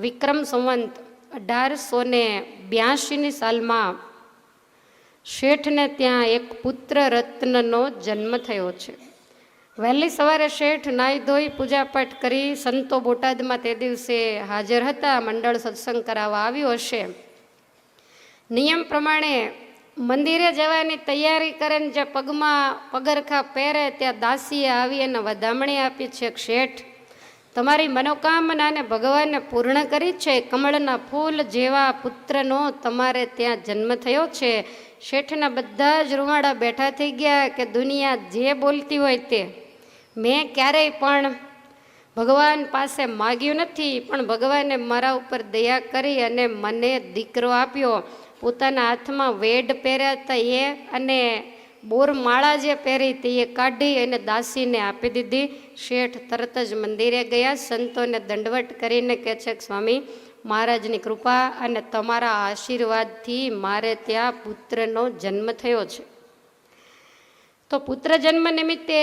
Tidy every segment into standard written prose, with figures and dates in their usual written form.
વિક્રમ સંવંત 1882ની સાલમાં શેઠને ત્યાં એક પુત્ર રત્નનો જન્મ થયો છે. વહેલી સવારે શેઠ નાહી ધોઈ પૂજાપાઠ કરી સંતો બોટાદમાં તે દિવસે હાજર હતા. મંડળ સત્સંગ કરાવવા આવ્યું હશે. નિયમ પ્રમાણે મંદિરે જવાની તૈયારી કરે ને જે પગમાં પગરખા પહેરે ત્યાં દાસીએ આવી અને વધામણી આપી છે, શેઠ તમારી મનોકામનાને ભગવાને પૂર્ણ કરી છે. કમળના ફૂલ જેવા પુત્રનો તમારે ત્યાં જન્મ થયો છે. શેઠના બધા જ રૂવાડા બેઠા થઈ ગયા કે દુનિયા જે બોલતી હોય તે. મેં ક્યારેય પણ ભગવાન પાસે માગ્યું નથી, પણ ભગવાને મારા ઉપર દયા કરી અને મને દીકરો આપ્યો. પોતાના હાથમાં વેડ પહેર્યા હતા એ અને બોરમાળા જે પહેરી હતી એ કાઢી અને દાસીને આપી દીધી. શેઠ તરત જ મંદિરે ગયા. સંતોને દંડવટ કરીને કહે છે કે સ્વામી મહારાજની કૃપા અને તમારા આશીર્વાદથી મારે ત્યાં પુત્રનો જન્મ થયો છે. તો પુત્ર જન્મ નિમિત્તે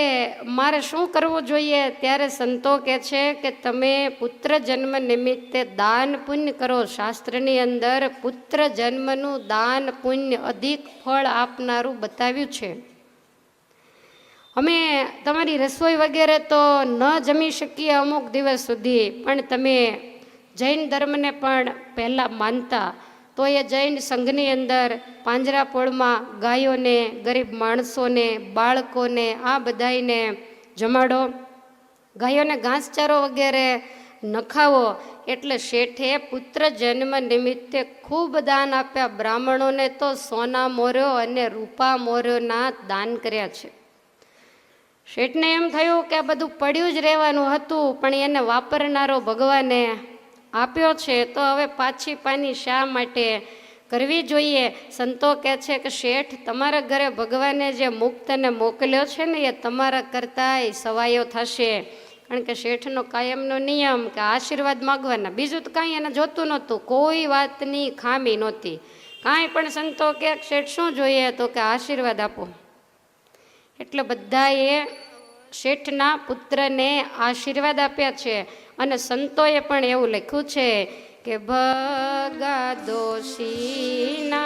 મારે શું કરવું જોઈએ? ત્યારે સંતો કહે છે કે તમે પુત્ર જન્મ નિમિત્તે દાન પુણ્ય કરો. શાસ્ત્રની અંદર પુત્ર જન્મનું દાન પુણ્ય અધિક ફળ આપનારું બતાવ્યું છે. અમે તમારી રસોઈ વગેરે તો ન જમી શકીએ અમુક દિવસ સુધી, પણ તમે જૈન ધર્મને પણ પહેલાં માનતા, તો એ જૈન સંઘની અંદર પાંજરાપોળમાં ગાયોને, ગરીબ માણસોને, બાળકોને આ બધાને જમાડો, ગાયોને ઘાસચારો વગેરે નખાવો. એટલે શેઠે પુત્ર જન્મ નિમિત્તે ખૂબ દાન આપ્યા. બ્રાહ્મણોને તો સોના મોર્યો અને રૂપા મોર્યોના દાન કર્યા છે. શેઠને એમ થયું કે આ બધું પડ્યું જ રહેવાનું હતું, પણ એને વાપરનારો ભગવાને આપ્યો છે, તો હવે પાછી પાની શા માટે કરવી જોઈએ? સંતો કહે છે કે શેઠ તમારા ઘરે ભગવાને જે મુક્તને મોકલ્યો છે ને એ તમારા કરતાંય સવાયો થશે. કારણ કે શેઠનો કાયમનો નિયમ કે આશીર્વાદ માગવાના, બીજું તો કાંઈ એને જોતું નહોતું, કોઈ વાતની ખામી નહોતી. કાંઈ પણ સંતો કે શેઠ શું જોઈએ? તો કે આશીર્વાદ આપો. એટલે બધાએ શેઠના પુત્રને આશીર્વાદ આપ્યા છે. અને સંતોએ પણ એવું લખ્યું છે કે ભગા દોષીના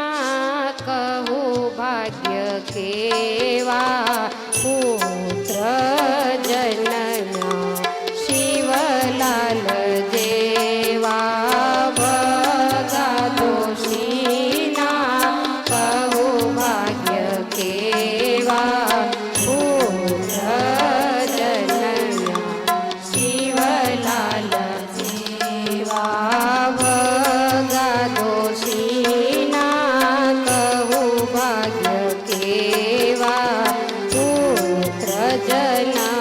કહું ભાગ્ય કેવા, પુત્ર જન્મ્યા શિવલાલ જેવા. ભગા દોષીના કહું ભાગ્ય કેવા, પુત્ર જન્મ્યા શિવલાલ જેવા. ભગા દોષીના કહું ભાગ્ય કેવા, પુત્ર જન્મ્યા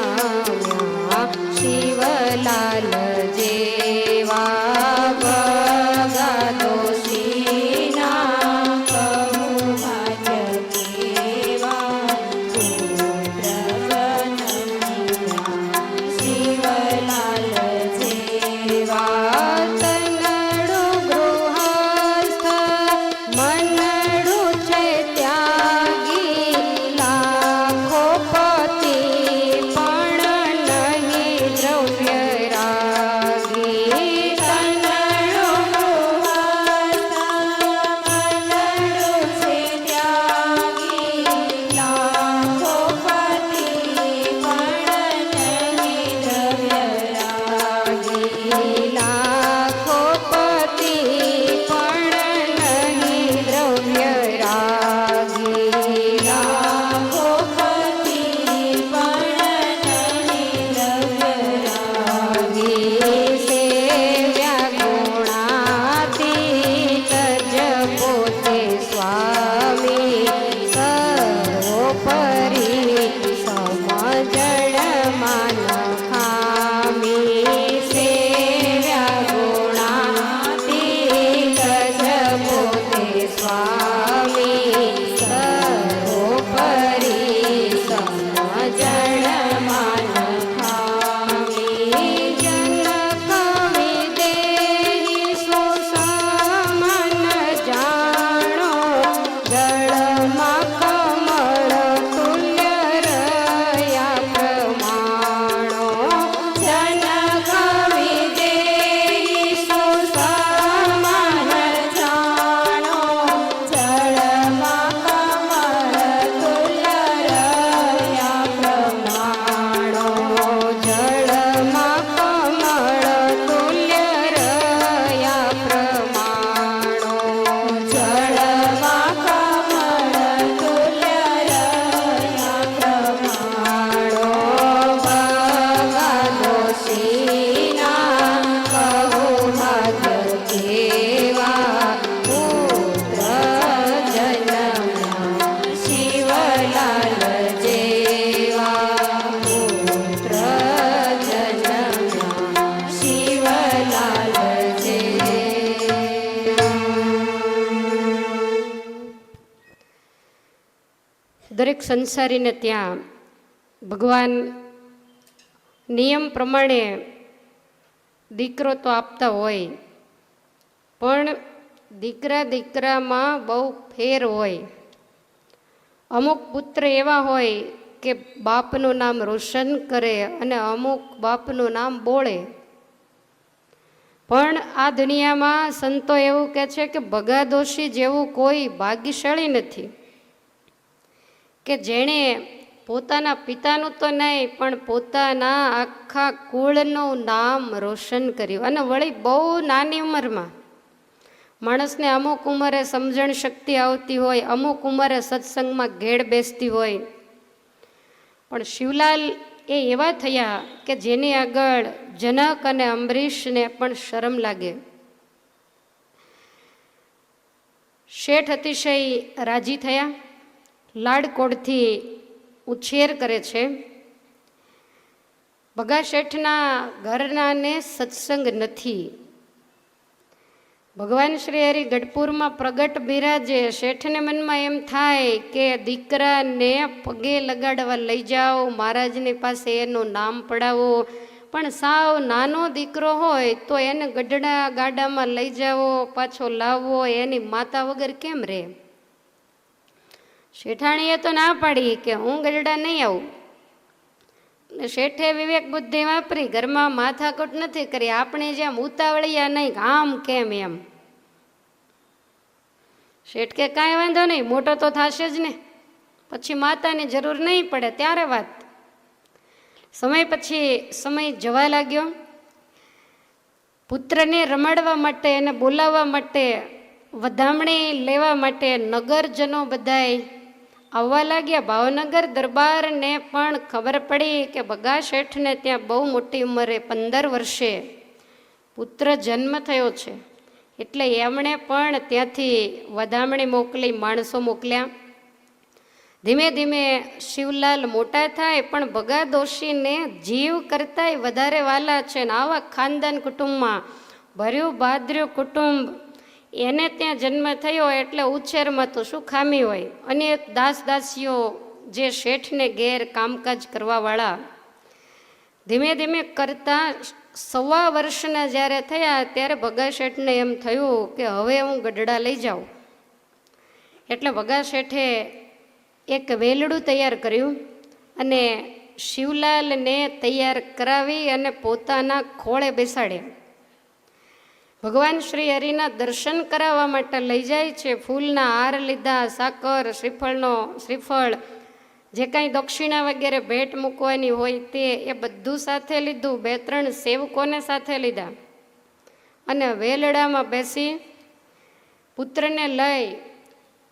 સંસારીને ત્યાં ભગવાન નિયમ પ્રમાણે દીકરો તો આપતા હોય, પણ દીકરામાં બહુ ફેર હોય. અમુક પુત્ર એવા હોય કે બાપનું નામ રોશન કરે અને અમુક બાપનું નામ બોળે. પણ આ દુનિયામાં સંતો એવું કહે છે કે ભગાદોશી જેવું કોઈ ભાગ્યશાળી નથી કે જેણે પોતાના પિતાનું તો નહીં પણ પોતાના આખા કુળનું નામ રોશન કર્યું. અને વળી બહુ નાની ઉંમરમાં. માણસને અમુક ઉંમરે સમજણ શક્તિ આવતી હોય, અમુક ઉંમરે સત્સંગમાં ઘેડ બેસતી હોય, પણ શિવલાલ એ એવા થયા કે જેની આગળ જનક અને અંબરીશને પણ શરમ લાગે. શેઠ અતિશય રાજી થયા, લાડકોડથી ઉછેર કરે છે. ભગા શેઠના ઘરનાને સત્સંગ નથી. ભગવાન શ્રી હરિ ગઢપુરમાં પ્રગટ બિરાજે. શેઠને મનમાં એમ થાય કે દીકરાને પગે લગાડવા લઈ જાઓ, મહારાજની પાસે એનું નામ પડાવો. પણ સાવ નાનો દીકરો હોય તો એને ગઢડા ગાડામાં લઈ જાવો, પાછો લાવવો, એની માતા વગર કેમ રહે? શેઠાણીએ તો ના પાડી કે હું ગઢડા નહીં આવું. શેઠે વિવેક બુદ્ધિ વાપરી, ઘરમાં માથાકૂટ નથી કરી. આપણે જેમ ઉતાવળિયા નહીં, આમ કેમ એમ. શેઠ કે કાંઈ વાંધો નહીં, મોટો તો થશે જ ને, પછી માતાની જરૂર નહીં પડે ત્યારે વાત. સમય જવા લાગ્યો. પુત્રને રમાડવા માટે અને બોલાવવા માટે, વધામણી લેવા માટે નગરજનો બધાય આવવા લાગ્યા. ભાવનગર દરબારને પણ ખબર પડી કે ભગા શેઠને ત્યાં બહુ મોટી ઉંમરે 15 વર્ષે પુત્ર જન્મ થયો છે. એટલે એમણે પણ ત્યાંથી વધામણી મોકલી, માણસો મોકલ્યા. ધીમે ધીમે શિવલાલ મોટા થાય, પણ ભગા દોશીને જીવ કરતાંય વધારે વાલા છે. ને આવા ખાનદાન કુટુંબમાં, ભર્યું ભાદ્ર્યું કુટુંબ, એને ત્યાં જન્મ થયો એટલે ઉછેરમાં તો શું ખામી હોય. અને દાસ દાસીઓ જે શેઠને ઘેર કામકાજ કરવાવાળા, ધીમે ધીમે કરતા 1.25 વર્ષના જ્યારે થયા ત્યારે ભગા શેઠને એમ થયું કે હવે હું ગઢડા લઈ જાઉં. એટલે ભગા શેઠે એક વેલડું તૈયાર કર્યું અને શિવલાલને તૈયાર કરાવી અને પોતાના ખોળે બેસાડ્યા. ભગવાન શ્રી હરિના દર્શન કરાવવા માટે લઈ જાય છે. ફૂલના હાર લીધા, સાકર, શ્રીફળ, જે કાંઈ દક્ષિણા વગેરે ભેટ મૂકવાની હોય તે એ બધું સાથે લીધું. 2-3 સેવકોને સાથે લીધા અને વેલડામાં બેસી પુત્રને લઈ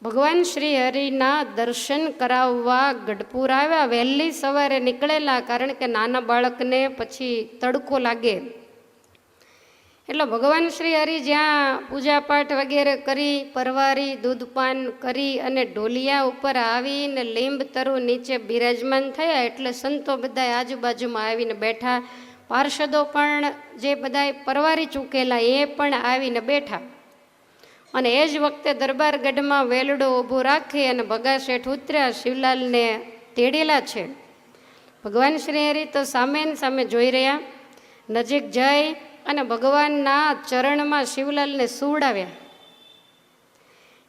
ભગવાન શ્રી હરિના દર્શન કરાવવા ગઢપુર આવ્યા. વહેલી સવારે નીકળેલા, કારણ કે નાના બાળકને પછી તડકો લાગે. એટલે ભગવાન શ્રી હરિ જ્યાં પૂજાપાઠ વગેરે કરી, પરવારી, દૂધપાન કરી અને ઢોલિયા ઉપર આવીને લીંબ તરુ નીચે બિરાજમાન થયા. એટલે સંતો બધા આજુબાજુમાં આવીને બેઠા. પાર્ષદો પણ જે બધા પરવારી ચૂકેલા એ પણ આવીને બેઠા. અને એ જ વખતે દરબારગઢમાં વેલડો ઊભો રાખી અને ભગા શેઠ ઉતર્યા. શિવલાલને તેડેલા છે. ભગવાન શ્રી હરિ તો સામે સામે જોઈ રહ્યા. નજીક જઈ અને ભગવાનના ચરણમાં શિવલાલને સુવડાવ્યા.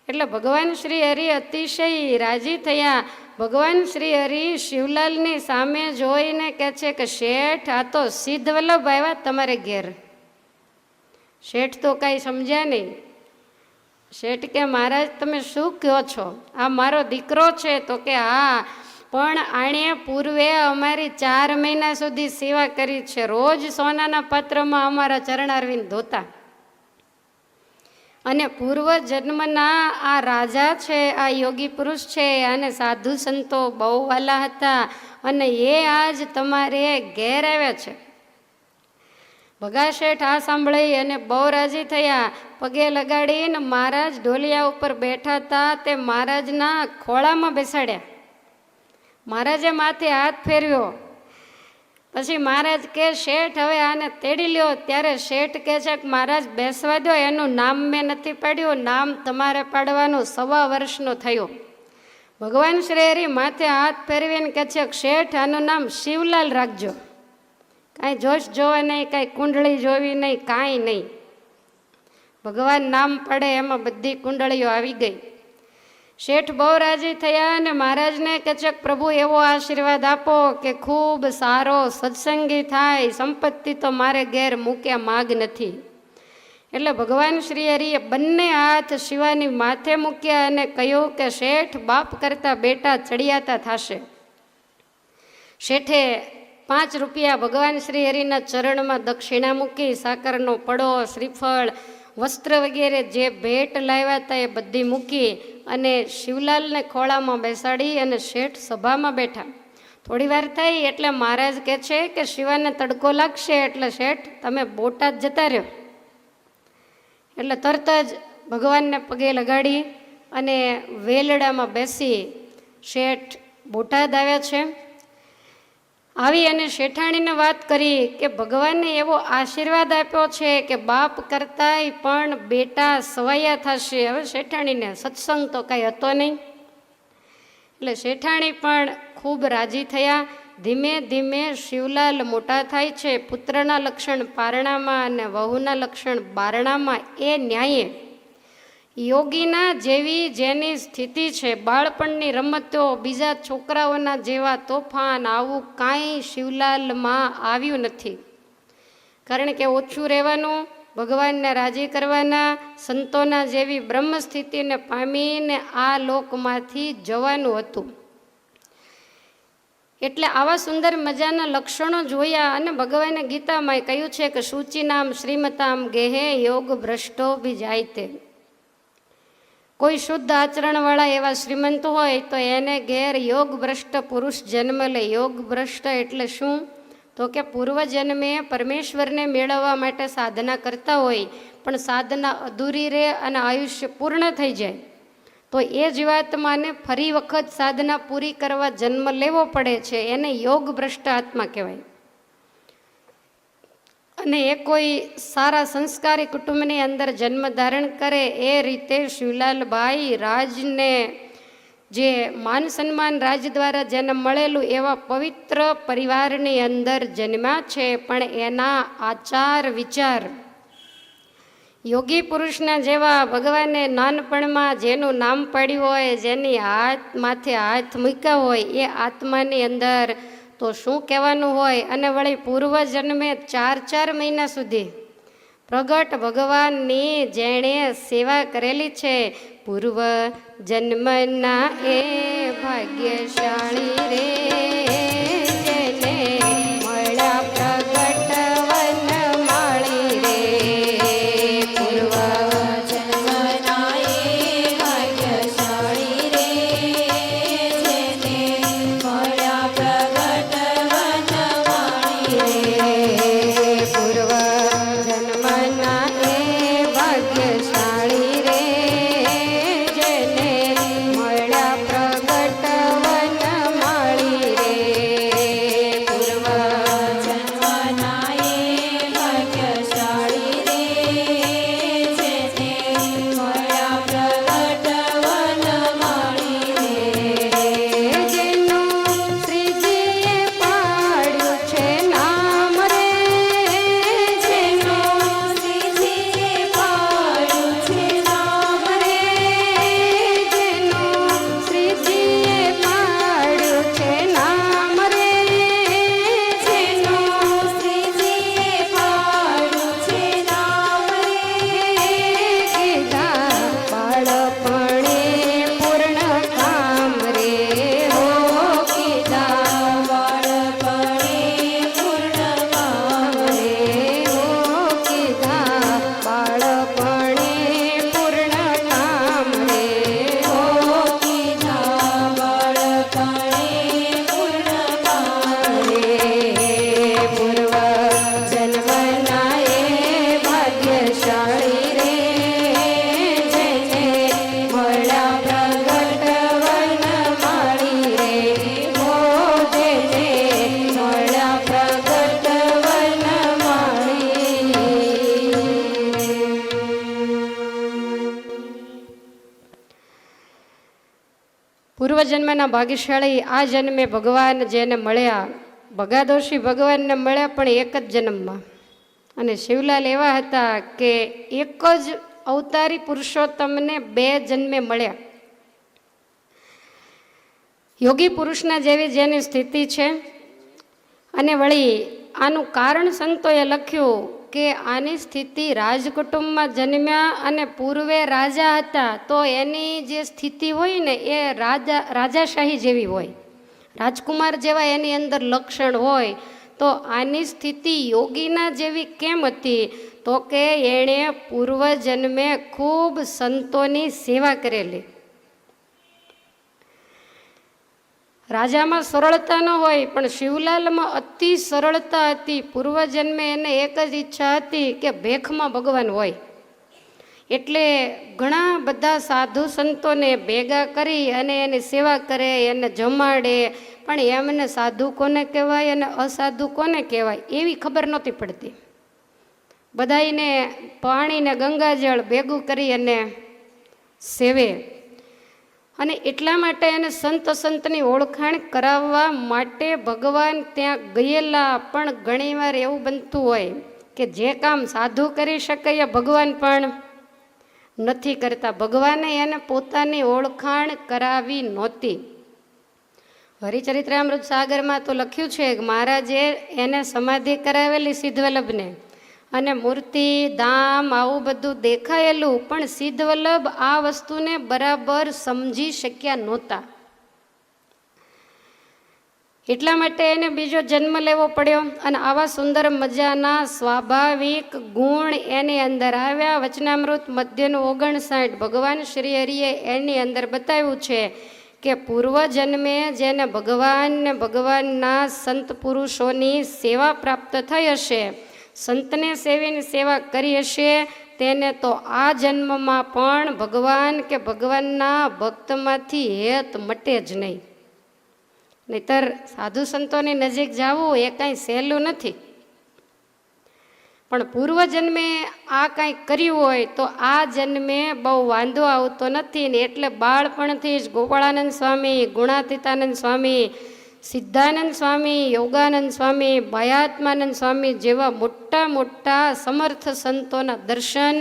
એટલે ભગવાન શ્રી હરિ અતિશય રાજી થયા. ભગવાન શ્રી હરિ શિવલાલની સામે જોઈને કહે છે કે શેઠ, આ તો સિદ્ધ વલ્લભ આવ્યા તમારે ઘેર. શેઠ તો કાંઈ સમજ્યા નહીં. શેઠ કે મહારાજ તમે શું કહો છો? આ મારો દીકરો છે. તો કે હા, પણ આણે પૂર્વે અમારી 4 મહિના સુધી સેવા કરી છે. રોજ સોનાના પાત્રમાં અમારા ચરણારવિંદ ધોતા. અને પૂર્વ જન્મના આ રાજા છે, આ યોગી પુરુષ છે, અને સાધુ સંતો બહુ વાલા હતા, અને એ આજ તમારે ઘેર આવ્યા છે. ભગા શેઠ આ સાંભળી અને બહુ રાજી થયા. પગે લગાડીને મહારાજ ઢોલિયા ઉપર બેઠા હતા તે મહારાજના ખોળામાં બેસાડ્યા. મહારાજે માથે હાથ ફેરવ્યો. પછી મહારાજ કે શેઠ હવે આને તેડી લ્યો. ત્યારે શેઠ કહે છે કે મહારાજ બેસવા દો, એનું નામ મેં નથી પાડ્યું, નામ તમારે પાડવાનું 1.25 વર્ષનો થયો. ભગવાન શ્રી હરિ માથે હાથ ફેરવીને કહે છે, શેઠ આનું નામ શિવલાલ રાખજો. કાંઈ જોશ જોવા નહીં, કાંઈ કુંડળી જોવી નહીં, કાંઈ નહીં. ભગવાન નામ પડે એમાં બધી કુંડળીઓ આવી ગઈ. શેઠ બહુ રાજી થયા અને મહારાજને કહે છે, પ્રભુ એવો આશીર્વાદ આપો કે ખૂબ સારો સત્સંગી થાય, સંપત્તિ તો મારે ઘેર મૂક્યા માગ નથી. એટલે ભગવાન શ્રી હરિએ બંને હાથ શિવાની માથે મૂક્યા અને કહ્યું કે શેઠ બાપ કરતા બેટા ચડિયાતા થશે. શેઠે 5 રૂપિયા ભગવાન શ્રી હરિના ચરણમાં દક્ષિણા મૂકી, સાકરનો પડો, શ્રીફળ, વસ્ત્ર વગેરે જે ભેટ લાવ્યા હતા એ બધી મૂકી અને શિવલાલને ખોળામાં બેસાડી અને શેઠ સભામાં બેઠા. થોડી વાર થઈ એટલે મહારાજ કહે છે કે શિવાને તડકો લાગશે એટલે શેઠ તમે બોટાદ જતા રહ્યો. એટલે તરત જ ભગવાનને પગે લગાડી અને વેલડામાં બેસી શેઠ બોટાદ આવ્યા છે. આવી અને શેઠાણીને વાત કરી કે ભગવાને એવો આશીર્વાદ આપ્યો છે કે બાપ કરતાંય પણ બેટા સવાયા થશે. હવે શેઠાણીને સત્સંગ તો કાંઈ હતો નહીં. એટલે શેઠાણી પણ ખૂબ રાજી થયા. ધીમે ધીમે શિવલાલ મોટા થાય છે. પુત્રના લક્ષણ પારણામાં અને વહુના લક્ષણ બારણામાં. એ ન્યાયે યોગીના જેવી જેની સ્થિતિ છે, બાળપણની રમતો, બીજા છોકરાઓના જેવા તોફાન, આવું કાંઈ શિવલાલમાં આવ્યું નથી. કારણ કે ઓછું રહેવાનું, ભગવાનને રાજી કરવાના, સંતોના જેવી બ્રહ્મ સ્થિતિને પામીને આ લોકમાંથી જવાનું હતું. એટલે આવા સુંદર મજાના લક્ષણો જોયા અને ભગવાને ગીતામાં કહ્યું છે કે શુચિનામ શ્રીમતામ ગેહે યોગ ભ્રષ્ટો બી જાય તે. કોઈ શુદ્ધ આચરણવાળા એવા શ્રીમંત હોય તો એને ઘેર યોગ ભ્રષ્ટ પુરુષ જન્મ લે. યોગ ભ્રષ્ટ એટલે શું? તો કે પૂર્વજન્મે પરમેશ્વરને મેળવવા માટે સાધના કરતા હોય પણ સાધના અધૂરી રહે અને આયુષ્ય પૂર્ણ થઈ જાય તો એ જીવાત્માને ફરી વખત સાધના પૂરી કરવા જન્મ લેવો પડે છે. એને યોગ ભ્રષ્ટ આત્મા કહેવાય. અને એ કોઈ સારા સંસ્કારી કુટુંબની અંદર જન્મ ધારણ કરે. એ રીતે શિવલાલભાઈ રાજને જે માન સન્માન રાજ દ્વારા જેને મળેલું એવા પવિત્ર પરિવારની અંદર જન્મ્યા છે. પણ એના આચાર વિચાર યોગી પુરુષના જેવા, ભગવાને નાનપણમાં જેનું નામ પાડ્યું હોય, જેની હાથ માથે હાથ મૂક્યા હોય, એ આત્માની અંદર તો શું કહેવાનું હોય. અને વળી પૂર્વજન્મે 4 મહિના સુધી પ્રગટ ભગવાનની જેણે સેવા કરેલી છે, પૂર્વ જન્મના એ ભાગ્યશાળી રે જેને મળ્યા પ્રગટ વનમાળી રે. પૂર્વ જન્મના એ ભાગ્યશાળી રે જેને મળ્યા પ્રગટ વનમાળી રે. પૂર્વ જન્મના એ ભાગ્યશાળી રે જેને મળ્યા પ્રગટ વનમાળી રે. પૂર્વજન્મના ભાગ્યશાળી આ જન્મે ભગવાન જેને મળ્યા, ભગાદોષી ભગવાનને મળ્યા પણ એક જ જન્મમાં. અને શિવલાલ એવા હતા કે એક જ અવતારી પુરુષોત્તમને 2 જન્મે મળ્યા. યોગી પુરુષના જેવી જેની સ્થિતિ છે. અને વળી આનું કારણ સંતોએ લખ્યું કે આની સ્થિતિ રાજકુટુંબમાં જન્મ્યા અને પૂર્વે રાજા હતા, તો એની જે સ્થિતિ હોય ને એ રાજાશાહી જેવી હોય, રાજકુમાર જેવા એની અંદર લક્ષણ હોય. તો આની સ્થિતિ યોગીના જેવી કેમ હતી? તો કે એણે પૂર્વજન્મે ખૂબ સંતોની સેવા કરેલી. રાજામાં સરળતા ન હોય, પણ શિવલાલમાં અતિ સરળતા હતી. પૂર્વજન્મે એને એક જ ઈચ્છા હતી કે ભેખમાં ભગવાન હોય. એટલે ઘણા બધા સાધુ સંતોને ભેગા કરી અને એની સેવા કરે, એને જમાડે. પણ એમને સાધુ કોને કહેવાય અને અસાધુ કોને કહેવાય એવી ખબર નહોતી પડતી. બધાઈને પાણીને ગંગાજળ ભેગું કરી અને સેવે. અને એટલા માટે એને સંતની ઓળખાણ કરાવવા માટે ભગવાન ત્યાં ગયેલા. પણ ઘણીવાર એવું બનતું હોય કે જે કામ સાધુ કરી શકે એ ભગવાન પણ નથી કરતા. ભગવાને એને પોતાની ઓળખાણ કરાવી નહોતી. હરિચરિત્રામૃત સાગરમાં તો લખ્યું છે કે મહારાજે એને સમાધિ કરાવેલી સિદ્ધવલ્લભને, અને મૂર્તિ ધામ આવું બધું દેખાયેલું, પણ સિદ્ધવલ્લભ આ વસ્તુને બરાબર સમજી શક્યા નહોતા. એટલા માટે એને બીજો જન્મ લેવો પડ્યો. અને આવા સુંદર મજાના સ્વાભાવિક ગુણ એની અંદર આવ્યા. વચનામૃત મધ્યનું 59 ભગવાન શ્રી હરિએ એની અંદર બતાવ્યું છે કે પૂર્વજન્મે જેને ભગવાન ને ભગવાનના સંત પુરુષોની સેવા પ્રાપ્ત થઈ હશે, સંતને સેવીની સેવા કરી હશે, તેને તો આ જન્મમાં પણ ભગવાન કે ભગવાનના ભક્તમાંથી હેત મટે જ નહીં. નહીતર સાધુ સંતોની નજીક જવું એ કાંઈ સહેલું નથી. પણ પૂર્વજન્મે આ કાંઈ કર્યું હોય તો આ જન્મે બહુ વાંધો આવતો નથી. ને એટલે બાળપણથી જ ગોપાળાનંદ સ્વામી, ગુણાતીતાનંદ સ્વામી, સિદ્ધાનંદ સ્વામી, યોગાનંદ સ્વામી, ભયાત્માનંદ સ્વામી જેવા મોટા મોટા સમર્થ સંતોના દર્શન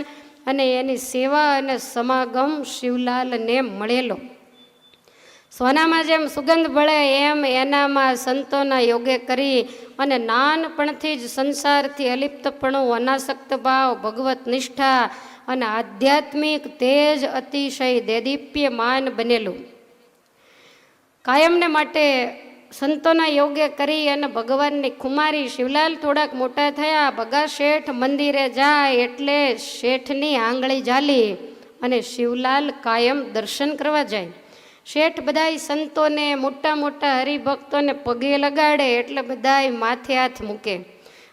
અને એની સેવા અને સમાગમ શિવલાલને મળેલો. સોનામાં જેમ સુગંધ ભળે એમ એનામાં સંતોના યોગે કરી અને નાનપણથી જ સંસારથી અલિપ્તપણું, અનાસક્ત ભાવ, ભગવત નિષ્ઠા અને આધ્યાત્મિક તેજ અતિશય દેદીપ્યમાન બનેલું. કાયમને માટે સંતોના યોગે કરી અને ભગવાનની ખુમારી. શિવલાલ થોડાક મોટા થયા, ભગા શેઠ મંદિરે જાય એટલે શેઠની આંગળી ઝાલી અને શિવલાલ કાયમ દર્શન કરવા જાય. શેઠ બધાય સંતોને, મોટા મોટા હરિભક્તોને પગે લગાડે એટલે બધાય માથે હાથ મૂકે.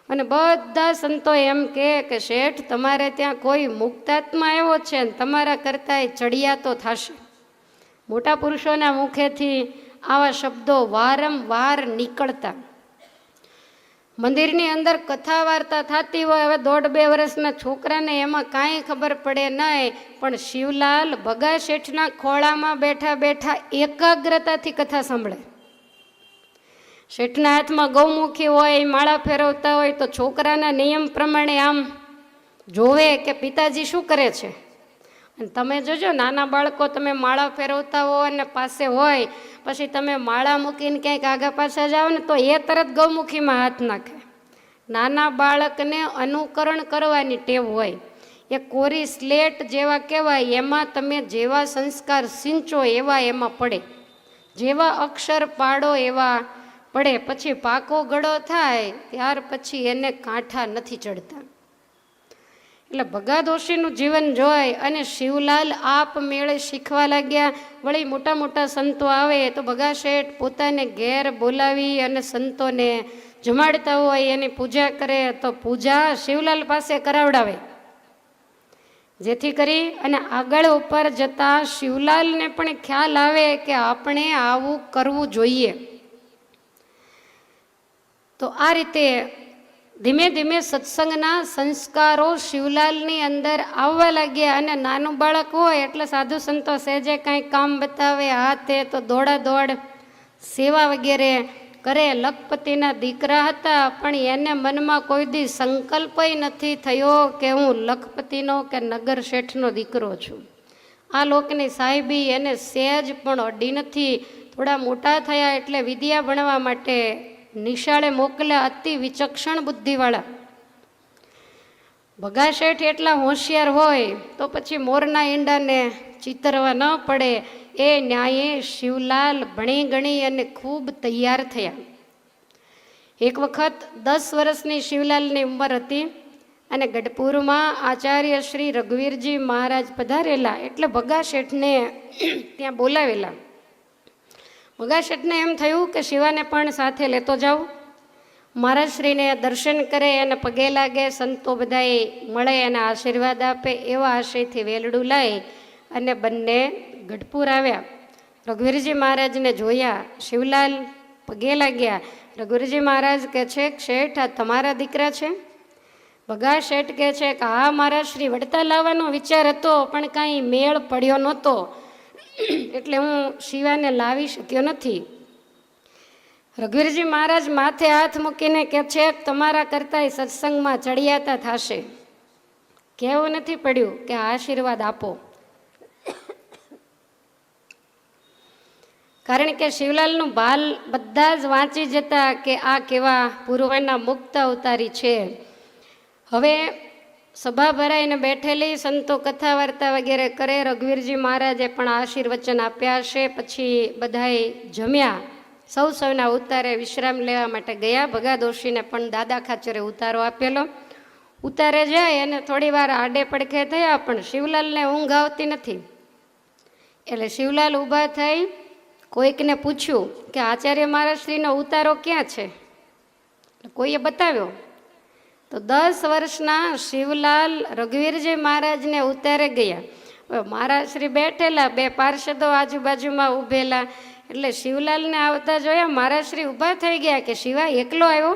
અને બધા સંતો એમ કે શેઠ તમારે ત્યાં કોઈ મુક્તાત્મા આવ્યો છે ને તમારા કરતાંય ચડિયાતો થશે. મોટા પુરુષોના મુખેથી આવા શબ્દો વારંવાર નીકળતા. મંદિરની અંદર કથા વાર્તા થતી હોય, હવે 1.5-2 વર્ષના છોકરાને એમાં કાંઈ ખબર પડે નહીં, પણ શિવલાલ ભગા શેઠના ખોળામાં બેઠા બેઠા એકાગ્રતાથી કથા સાંભળે. શેઠના હાથમાં ગૌમુખી હોય, માળા ફેરવતા હોય તો છોકરાના નિયમ પ્રમાણે આમ જોવે કે પિતાજી શું કરે છે. અને તમે જોજો નાના બાળકો તમે માળા ફેરવતા હો અને પાસે હોય, પછી તમે માળા મૂકીને ક્યાંક આગા પાછા જાઓ ને તો એ તરત ગૌમુખીમાં હાથ નાખે. નાના બાળકને અનુકરણ કરવાની ટેવ હોય. એ કોરી સ્લેટ જેવા કહેવાય, એમાં તમે જેવા સંસ્કાર સિંચો એવા એમાં પડે, જેવા અક્ષર પાડો એવા પડે. પછી પાકો ગળો થાય ત્યાર પછી એને કાંઠા નથી ચડતા. એટલે ભગાદોશીનું જીવન જોઈ અને શિવલાલ આપમેળે શીખવા લાગ્યા. વળી મોટા મોટા સંતો આવે તો ભગા શેઠ પોતાને ઘેર બોલાવી અને સંતોને જમાડતા હોય, એની પૂજા કરે તો પૂજા શિવલાલ પાસે કરાવડાવે, જેથી કરી અને આગળ ઉપર જતા શિવલાલને પણ ખ્યાલ આવે કે આપણે આવું કરવું જોઈએ. તો આ રીતે ધીમે ધીમે સત્સંગના સંસ્કારો શિવલાલની અંદર આવવા લાગ્યા. અને નાનું બાળક હોય એટલે સાધુ સંતો સહેજે કાંઈ કામ બતાવે હાથે તો દોડા દોડ સેવા વગેરે કરે. લખપતિના દીકરા હતા, પણ એને મનમાં કોઈ દી સંકલ્પય નથી થયો કે હું લખપતિનો કે નગર શેઠનો દીકરો છું. આ લોકની સાહેબી એને સહેજ પણ અડી નથી. થોડા મોટા થયા એટલે વિદ્યા ભણવા માટે નિશાળે મોકલ્યા. અતિ વિચક્ષણ બુદ્ધિવાળા ભગા શેઠ એટલા હોશિયાર હોય તો પછી મોરના ઈંડાને ચિતરવા ન પડે. એ ન્યાયે શિવલાલ ભણી ગણી અને ખૂબ તૈયાર થયા. એક વખત 10 વર્ષની શિવલાલની ઉંમર હતી અને ગઢપુરમાં આચાર્ય શ્રી રઘુવીરજી મહારાજ પધારેલા એટલે ભગા શેઠને ત્યાં બોલાવેલા. ભગા શેઠને એમ થયું કે શિવાને પણ સાથે લેતો જાઉં. મહારાજશ્રીને દર્શન કરે અને પગે લાગે, સંતો બધાએ મળે અને આશીર્વાદ આપે એવા આશયથી વેલડું લાવી અને બંને ગઢપુર આવ્યા. રઘુવીરજી મહારાજને જોયા, શિવલાલ પગે લાગ્યા. રઘુવીરજી મહારાજ કહે છે કે શેઠ આ તમારા દીકરા છે? ભગા શેઠ કહે છે કે હા મહારાજ શ્રી, વડતા લાવવાનો વિચાર હતો પણ કાંઈ મેળ પડ્યો નહોતો એટલે હું શિવાને લાવી શક્યો નથી. રઘુવીરજી મહારાજ માથે હાથ મૂકીને કહે છે તમારા કરતાં સત્સંગમાં ચડિયાતા થશે. કહેવું નથી પડ્યું કે આશીર્વાદ આપો. કારણ કે શિવલાલનું બાલ બધા જ વાંચી જતા કે આ કેવા પૂર્વના મુક્ત અવતારી છે. હવે સભા ભરાઈને બેઠેલી, સંતો કથા વાર્તા વગેરે કરે. રઘુવીરજી મહારાજે પણ આશીર્વચન આપ્યા હશે. પછી બધાએ જમ્યા, સૌના ઉતારે વિશ્રામ લેવા માટે ગયા. ભગા દોશીને પણ દાદા ખાચરે ઉતારો આપેલો. ઉતારે જાય અને થોડી વાર આડે પડખે થયા, પણ શિવલાલને ઊંઘ આવતી નથી. એટલે શિવલાલ ઊભા થઈ કોઈકને પૂછ્યું કે આચાર્ય મહારાજશ્રીનો ઉતારો ક્યાં છે? કોઈએ બતાવ્યો તો 10 વર્ષના શિવલાલ રઘુવીરજી મહારાજને ઉતારે ગયા. મહારાજશ્રી બેઠેલા, 2 પાર્ષદો આજુબાજુમાં ઊભેલા. એટલે શિવલાલને આવતા જોયા, મહારાજશ્રી ઊભા થઈ ગયા કે શિવા એકલો આવ્યો?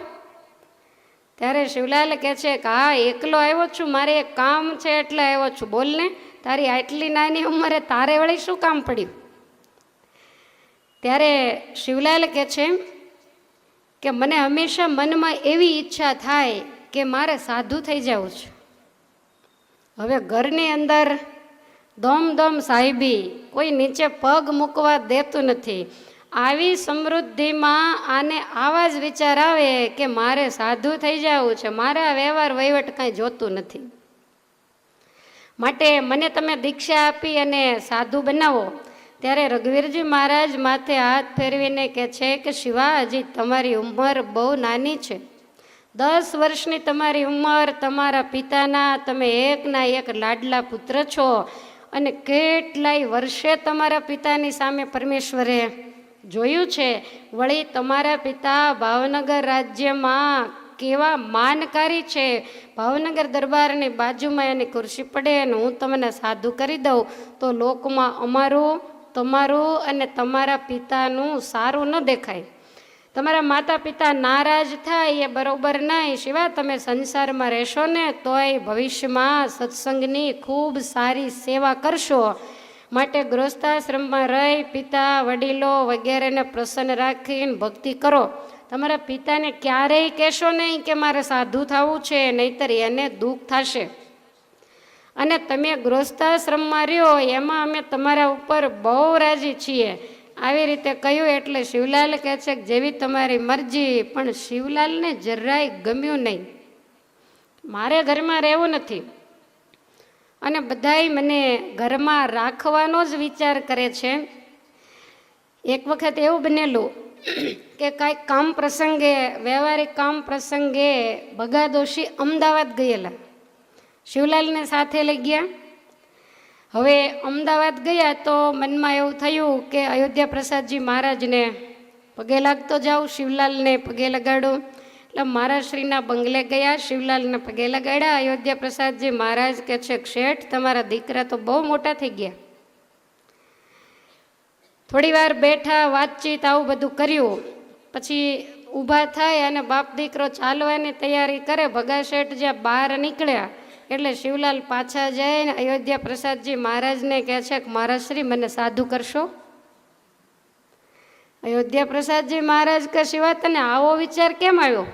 ત્યારે શિવલાલ કહે છે કે હા એકલો આવ્યો છું, મારે એક કામ છે એટલે આવ્યો છું. બોલને, તારી આટલી નાની ઉંમરે તારે વળી શું કામ પડ્યું? ત્યારે શિવલાલ કહે છે કે મને હંમેશા મનમાં એવી ઈચ્છા થાય કે મારે સાધુ થઈ જવું છે. હવે ઘરની અંદર દોમ સાહેબી, કોઈ નીચે પગ મૂકવા દેતું નથી. આવી સમૃદ્ધિમાં આને આવા જ વિચાર આવે કે મારે સાધુ થઈ જવું છે, મારા વ્યવહાર વહીવટ કાંઈ જોતું નથી, માટે મને તમે દીક્ષા આપી અને સાધુ બનાવો. ત્યારે રઘુવીરજી મહારાજ માથે હાથ ફેરવીને કહે છે કે શિવા, હજી તમારી ઉંમર બહુ નાની છે. 10 વર્ષની તમારી ઉંમર, તમારા પિતાના તમે એકના એક લાડલા પુત્ર છો અને કેટલાય વર્ષે તમારા પિતાની સામે પરમેશ્વરે જોયું છે. વળી તમારા પિતા ભાવનગર રાજ્યમાં કેવા માનકારી છે. ભાવનગર દરબારની બાજુમાં એની ખુરશી પડે અને હું તમને સાધુ કરી દઉં તો લોકમાં અમારું, તમારું અને તમારા પિતાનું સારું ન દેખાય. તમારા માતા પિતા નારાજ થાય એ બરોબર નહીં. શિવા, તમે સંસારમાં રહેશો ને તોય ભવિષ્યમાં સત્સંગની ખૂબ સારી સેવા કરશો. માટે ગૃહસ્થાશ્રમમાં રહી પિતા વડીલો વગેરેને પ્રસન્ન રાખીને ભક્તિ કરો. તમારા પિતાને ક્યારેય કહેશો નહીં કે મારે સાધુ થવું છે, નહીંતર એને દુઃખ થશે. અને તમે ગૃહસ્થાશ્રમમાં રહ્યો એમાં અમે તમારા ઉપર બહુ રાજી છીએ. આવી રીતે કહ્યું એટલે શિવલાલ કહે છે કે જેવી તમારી મરજી. પણ શિવલાલને જરાય ગમ્યું નહીં. મારે ઘરમાં રહેવું નથી અને બધાય મને ઘરમાં રાખવાનો જ વિચાર કરે છે. એક વખત એવું બનેલું કે કાંઈક કામ પ્રસંગે, વ્યવહારિક કામ પ્રસંગે ભગા દોશી અમદાવાદ ગયેલા. શિવલાલને સાથે લઈ ગયા. હવે અમદાવાદ ગયા તો મનમાં એવું થયું કે અયોધ્યા પ્રસાદજી મહારાજને પગે લાગતો જાઉં, શિવલાલને પગે લગાડું. એટલે મહારાજશ્રીના બંગલે ગયા, શિવલાલને પગે લગાડ્યા. અયોધ્યા પ્રસાદજી મહારાજ કહે છે શેઠ, તમારા દીકરા તો બહુ મોટા થઈ ગયા. થોડી વાર બેઠા, વાતચીત આવું બધું કર્યું. પછી ઊભા થાય અને બાપ દીકરો ચાલવાની તૈયારી કરે. ભગા શેઠ જ્યાં બહાર નીકળ્યા એટલે શિવલાલ પાછા જઈને અયોધ્યા પ્રસાદજી મહારાજને કહે છે કે મહારાજ શ્રી મને સાધુ કરશો. અયોધ્યા પ્રસાદજી મહારાજ કે શિવા તને આવો વિચાર કેમ આવ્યો?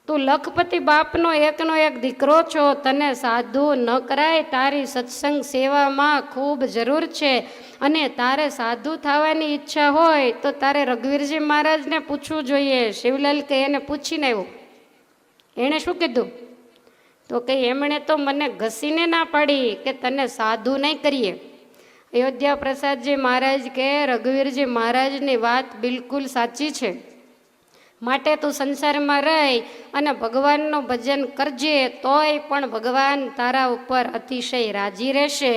તું લખપતિ બાપનો એકનો એક દીકરો છો, તને સાધુ ન કરાય? તારી સત્સંગ સેવામાં ખૂબ જરૂર છે અને તારે સાધુ થવાની ઈચ્છા હોય તો તારે રઘુવીરજી મહારાજને પૂછવું જોઈએ. શિવલાલ કે એને પૂછીને આવ્યો. એણે શું કીધું? તો કે એમણે તો મને ઘસીને ના પાડી કે તને સાધુ નહીં કરીએ. અયોધ્યા પ્રસાદજી મહારાજ કે રઘુવીરજી મહારાજની વાત બિલકુલ સાચી છે, માટે તું સંસારમાં રહી અને ભગવાનનું ભજન કરજે, તોય પણ ભગવાન તારા ઉપર અતિશય રાજી રહેશે.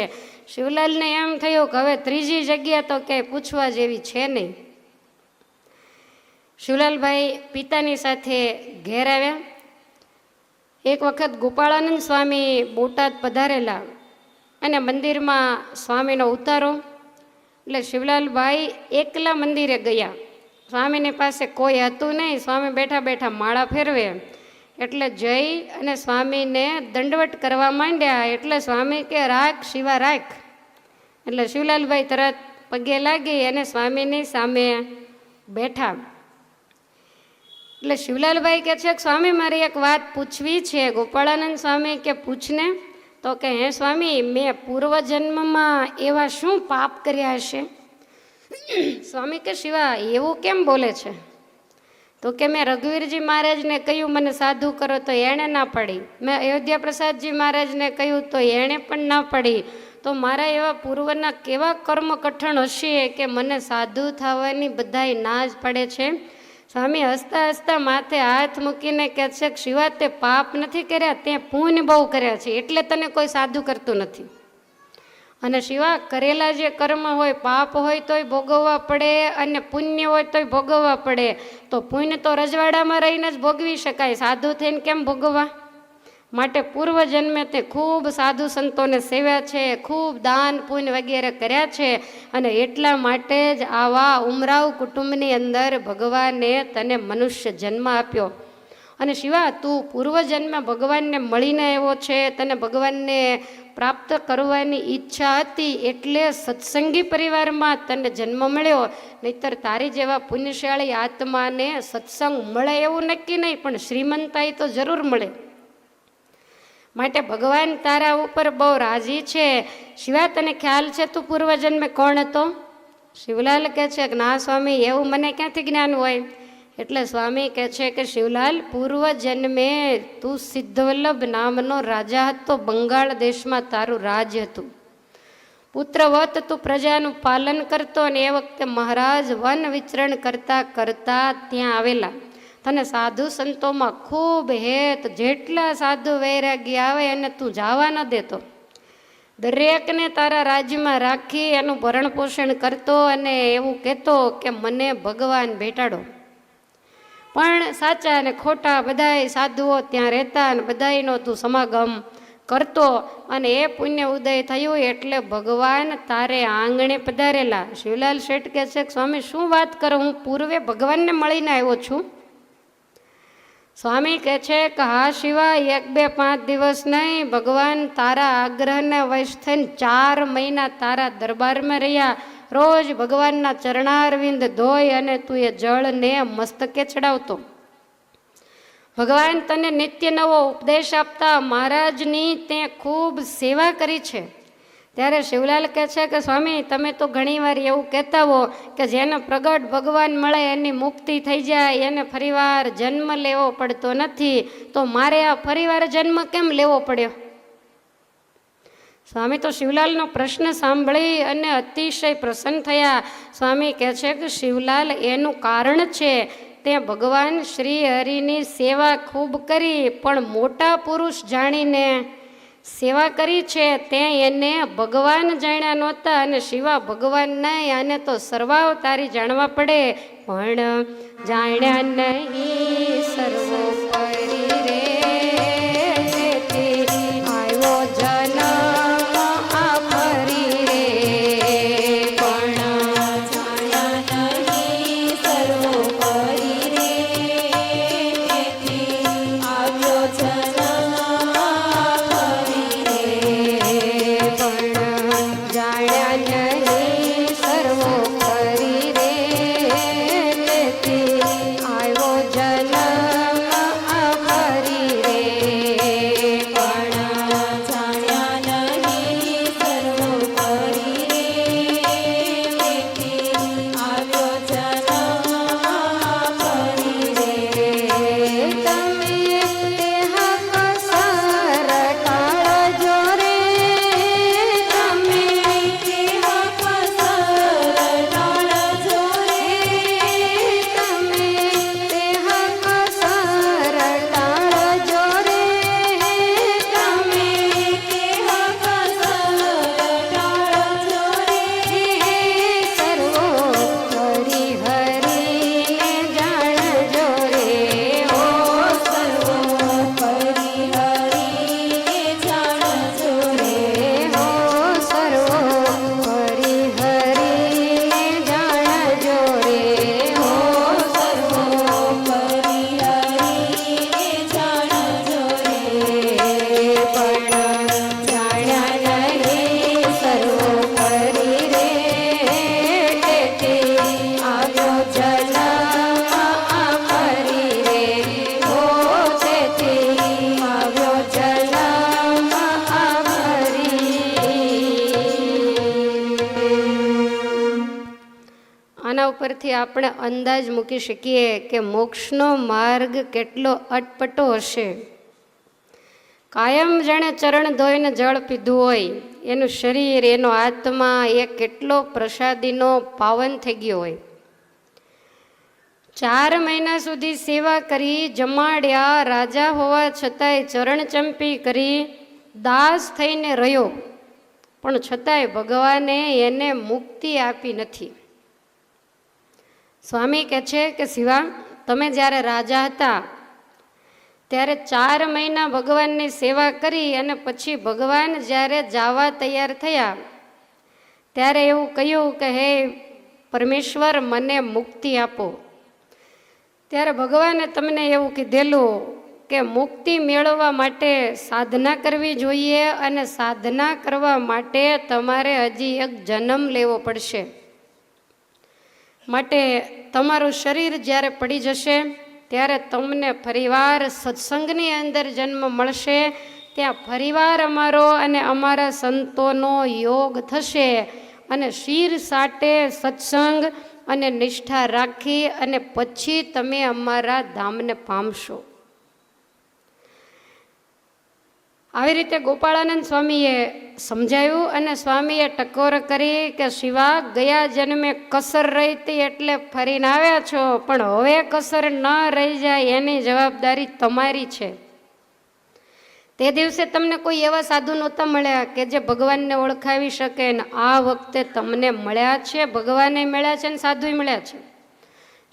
શિવલાલને એમ થયું કે હવે ત્રીજી જગ્યા તો ક્યાંય પૂછવા જેવી છે નહીં. શિવલાલભાઈ પિતાની સાથે ઘેર આવ્યા. એક વખત ગોપાળાનંદ સ્વામી બોટાદ પધારેલા અને મંદિરમાં સ્વામીનો ઉતારો એટલે શિવલાલભાઈ એકલા મંદિરે ગયા. સ્વામીની પાસે કોઈ હતું નહીં. સ્વામી બેઠા બેઠા માળા ફેરવે એટલે જઈ અને સ્વામીને દંડવટ કરવા માંડ્યા. એટલે સ્વામી કે રાખ શિવા રાખ. એટલે શિવલાલભાઈ તરત પગે લાગી અને સ્વામીની સામે બેઠા. એટલે શિવલાલભાઈ કહે છે કે સ્વામી મારી એક વાત પૂછવી છે. ગોપાળાનંદ સ્વામી કે પૂછને. તો કે હે સ્વામી, મેં પૂર્વજન્મમાં એવા શું પાપ કર્યા હશે? સ્વામી કે શિવા એવું કેમ બોલે છે? તો કે મેં રઘુવીરજી મહારાજને કહ્યું મને સાધુ કરો તો એણે ના પાડી. મેં અયોધ્યા પ્રસાદજી મહારાજને કહ્યું તો એણે પણ ના પાડી. તો મારા એવા પૂર્વના કેવા કર્મ કઠણ હશે કે મને સાધુ થવાની બધાય ના જ પડે છે? સ્વામી હસતા હસતા માથે હાથ મૂકીને કહે છે કે શિવા તે પાપ નથી કર્યા, તે પુણ્ય બહુ કર્યા છે એટલે તને કોઈ સાધુ કરતું નથી. અને શિવા કરેલા જે કર્મ હોય, પાપ હોય તોય ભોગવવા પડે અને પુણ્ય હોય તોય ભોગવવા પડે. તો પુણ્ય તો રજવાડામાં રહીને જ ભોગવી શકાય, સાધુ થઈને કેમ ભોગવવા? માટે પૂર્વજન્મે તે ખૂબ સાધુ સંતોને સેવ્યા છે, ખૂબ દાન પુણ્ય વગેરે કર્યા છે અને એટલા માટે જ આવા ઉમરાવ કુટુંબની અંદર ભગવાને તને મનુષ્ય જન્મ આપ્યો. અને શિવા તું પૂર્વજન્મ ભગવાનને મળીને આવ્યો છે, તને ભગવાનને પ્રાપ્ત કરવાની ઈચ્છા હતી એટલે સત્સંગી પરિવારમાં તને જન્મ મળ્યો. નહીતર તારી જેવા પુણ્યશાળી આત્માને સત્સંગ મળે એવું નક્કી નહીં, પણ શ્રીમંતાઈ તો જરૂર મળે. માટે ભગવાન તારા ઉપર બહુ રાજી છે. શિવા તને ખ્યાલ છે તું પૂર્વજન્મે કોણ હતો? શિવલાલ કહે છે કે ના સ્વામી એવું મને ક્યાંથી જ્ઞાન હોય. એટલે સ્વામી કહે છે કે શિવલાલ પૂર્વજન્મે તું સિદ્ધવલ્લભ નામનો રાજા હતો. બંગાળ દેશમાં તારું રાજ હતું. પુત્રવત તું પ્રજાનું પાલન કરતો અને એ વખતે મહારાજ વન વિચરણ કરતા કરતા ત્યાં આવેલા. તને સાધુ સંતોમાં ખૂબ હેત, જેટલા સાધુ વૈરાગી આવે અને તું જવા ન દેતો. દરેકને તારા રાજ્યમાં રાખી એનું ભરણ પોષણ કરતો અને એવું કહેતો કે મને ભગવાન ભેટાડો. પણ સાચા અને ખોટા બધાય સાધુઓ ત્યાં રહેતા અને બધાયનો તું સમાગમ કરતો અને એ પુણ્ય ઉદય થયું એટલે ભગવાન તારે આંગણે પધારેલા. શિવલાલ શેઠ કહે છે સ્વામી શું વાત કરો, હું પૂર્વે ભગવાનને મળીને આવ્યો છું. સ્વામી કહે છે કે હા શિવા, 1, 2, 5 દિવસ નહીં, ભગવાન તારા આગ્રહને વશ થઈને 4 મહિના તારા દરબારમાં રહ્યા. રોજ ભગવાનના ચરણારવિંદ ધોઈ અને તું એ જળને મસ્તકે ચડાવતો. ભગવાન તને નિત્ય નવો ઉપદેશ આપતા. મહારાજની તે ખૂબ સેવા કરી છે. ત્યારે શિવલાલ કહે છે કે સ્વામી તમે તો ઘણીવાર એવું કહેતા હો કે જેને પ્રગટ ભગવાન મળે એની મુક્તિ થઈ જાય, એને ફરીવાર જન્મ લેવો પડતો નથી, તો મારે આ ફરીવાર જન્મ કેમ લેવો પડ્યો? સ્વામી તો શિવલાલનો પ્રશ્ન સાંભળી અને અતિશય પ્રસન્ન થયા. સ્વામી કહે છે કે શિવલાલ એનું કારણ છે તે ભગવાન શ્રી હરિની સેવા ખૂબ કરી પણ મોટા પુરુષ જાણીને સેવા કરી છે. તે એને ભગવાન જાણ્યા નહોતા અને શિવા ભગવાન નહીં, આને તો સર્વાવતારી જાણવા પડે. પણ જાણ્યા નહીં સર્વોપરી રે, આવ્યો જન્મ આ ફરી રે. પણ જાણ્યા નહીં સર્વોપરી ઉપરથી આપણે અંદાજ મૂકી શકીએ કે મોક્ષનો માર્ગ કેટલો અટપટો હશે. કાયમ જાણે ચરણ ધોઈને જળ પીધું હોય, એનું શરીર, એનો આત્મા એ કેટલો પ્રસાદીનો પાવન થઈ ગયો હોય. 4 મહિના સુધી સેવા કરી, જમાડ્યા, રાજા હોવા છતાંય ચરણ ચંપી કરી, દાસ થઈને રહ્યો, પણ છતાંય ભગવાને એને મુક્તિ આપી નથી. સ્વામી કહે છે કે શિવા, તમે જ્યારે રાજા હતા ત્યારે 4 મહિના ભગવાનની સેવા કરી અને પછી ભગવાન જ્યારે જવા તૈયાર થયા ત્યારે એવું કહ્યું કે હે પરમેશ્વર, મને મુક્તિ આપો. ત્યારે ભગવાને તમને એવું કીધેલું કે મુક્તિ મેળવવા માટે સાધના કરવી જોઈએ અને સાધના કરવા માટે તમારે હજી એક જન્મ લેવો પડશે. માટે તમારું શરીર જ્યારે પડી જશે ત્યારે તમને ફરીવાર સત્સંગની અંદર જન્મ મળશે. ત્યાં ફરીવાર અમારો અને અમારા સંતોનો યોગ થશે અને શિર સાટે સત્સંગ અને નિષ્ઠા રાખી અને પછી તમે અમારા ધામને પામશો. આવી રીતે ગોપાળાનંદ સ્વામીએ સમજાયું અને સ્વામીએ ટકોર કરી કે શિવા, ગયા જન્મે કસર રહી હતી એટલે ફરીને આવ્યા છો, પણ હવે કસર ન રહી જાય એની જવાબદારી તમારી છે. તે દિવસે તમને કોઈ એવા સાધુ નહોતા મળ્યા કે જે ભગવાનને ઓળખાવી શકે, ને આ વખતે તમને મળ્યા છે. ભગવાને મળ્યા છે ને સાધુએ મળ્યા છે.